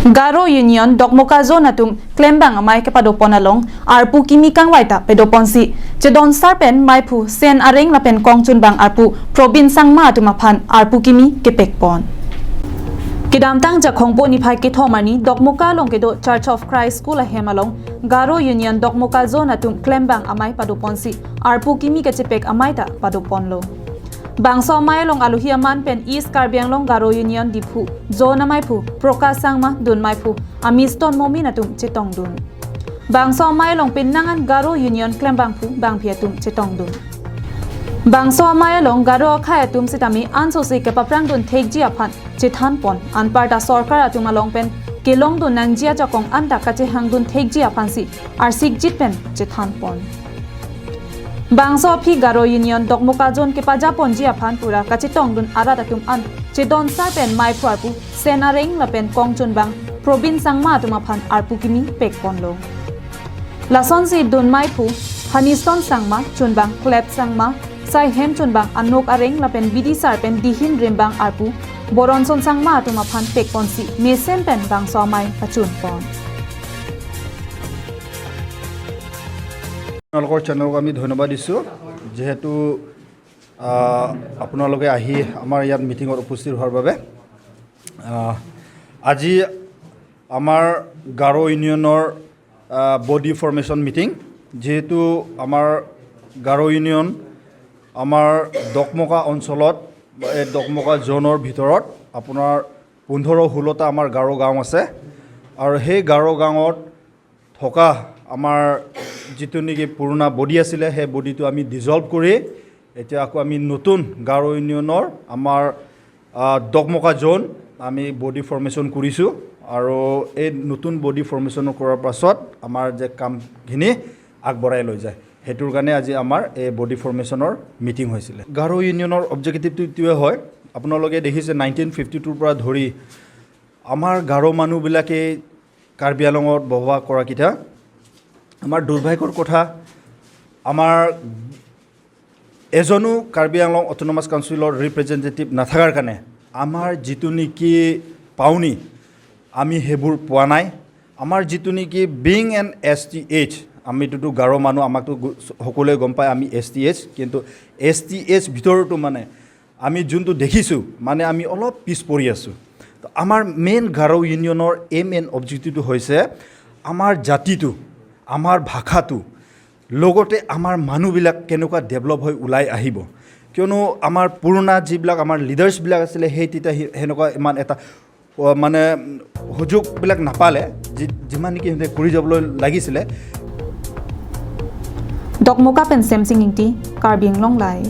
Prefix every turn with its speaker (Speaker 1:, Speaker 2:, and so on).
Speaker 1: Garo Union Dokmoka zone atum klembang amai kapedo ponalong arpu kimi kang waita pedo ponsi jedon sarpen maipu sen areng lapen kongchun bang arpu province sangma atumaphan arpu kimi kepek pon Kidamtang jakhongpo ni phai ki thomani Dokmoka long kedo Church of Christ School a hemalong Garo Union Dokmoka zone atum klembang amai pado ponsi arpu kimi kechepek amai ta pado ponlo Bangso mai long aluhiaman pen East Karbi Anglong Garo Union dipu zona mai pu prokas sangma dun mai pu amiston momi natum chetong dun Bangso mai long pen nangan Garo Union klembang pu bang piatum chetong dun Bangso mai long Garo khayatum sitami anso se kepaprang dun thekji aphan chethan pon anparta sarkar atum along pen kelong dun nangjia jakong anta kache hangdun thekji aphan si arsik jitpen chethan pon Bangso phi Garo Union Dokmoka zone ke pajapon ji aphan pura kachitong dun aradatum an chedon sarpen mai pharpu senareng lapen kongchun bang province sangma atum aphan arpu kimi pekponlo Lason si dun mai pu haniston sangma chunbang klep sangma sai hem chunbang anok areng lapen bidi sarpen dihin rembang arpu boronson sangma atum aphan pekponsi mesem pen bangso mai pachun pon
Speaker 2: আপোনালোকৰ চেনেলক আমি ধন্যবাদ দিছোঁ যেহেতু আপোনালোকে আহি আমাৰ ইয়াত মিটিঙত উপস্থিত হোৱাৰ বাবে আজি আমাৰ গাৰো ইউনিয়নৰ বডি ফৰ্মেশ্যন মিটিং যেহেতু আমাৰ গাৰো ইউনিয়ন আমাৰ দকমকা অঞ্চলত এই দকমকা জোনৰ ভিতৰত আপোনাৰ 15-16টা আমাৰ গাৰো গাঁও আছে আৰু সেই গাৰো গাঁৱত থকা আমাৰ যিটো নেকি পুৰণা বডি আছিলে সেই বডিটো আমি ডিজলভ কৰি এতিয়া আকৌ আমি নতুন গাৰো ইউনিয়নৰ আমাৰ দকমকা জোন আমি বডি ফৰ্মেশ্যন কৰিছোঁ আৰু এই নতুন বডি ফৰ্মেশ্যন কৰাৰ পাছত আমাৰ যে কামখিনি আগবঢ়াই লৈ যায় হেতুৰ কাৰণে আজি আমাৰ এই বডি ফৰ্মেশ্যনৰ মিটিং হৈছিলে গাৰো ইউনিয়নৰ অবজেক্টিভটো ইটোৱে হয় আপোনালোকে দেখিছে 1952 পৰা ধৰি আমাৰ গাৰো মানুহবিলাকে কাৰ্বি আংলঙত বসবাস কৰা কিটা আমাৰ দুৰ্ভাগ্যৰ কথা আমাৰ এজনো কাৰ্বি আংলং অটোনমাস কাউন্সিলৰ ৰিপ্ৰেজেন্টেটিভ নাথাকাৰ কাৰণে আমাৰ যিটো নেকি পাউনি আমি হেবোৰ পোৱা নাই আমাৰ যিটো নেকি বিং এন STH আমিতো গাৰো মানুহ আমাকতো সকলোৱে গম পায় আমি STH কিন্তু STH ভিতৰতো মানে আমি যোনটো দেখিছোঁ মানে আমি অলপ পিছ পৰি আছোঁ তো আমাৰ মেইন গাৰো ইউনিয়নৰ এম এন অবজেক্টিভটো হৈছে আমাৰ জাতিটো আমাৰ ভাষাটো লগতে আমাৰ মানুহবিলাক কেনেকুৱা ডেভেলপ হৈ ওলাই আহিব কিয়নো আমাৰ পুৰণা যিবিলাক আমাৰ লিডাৰ্ছবিলাক আছিলে সেই তেতিয়া হেনেকুৱা ইমান এটা মানে সুযোগবিলাক নাপালে যিমান নেকি সিহঁতে কৰি যাবলৈ লাগিছিলে
Speaker 1: Dokmoka pen semsing ingti Karbi Anglong live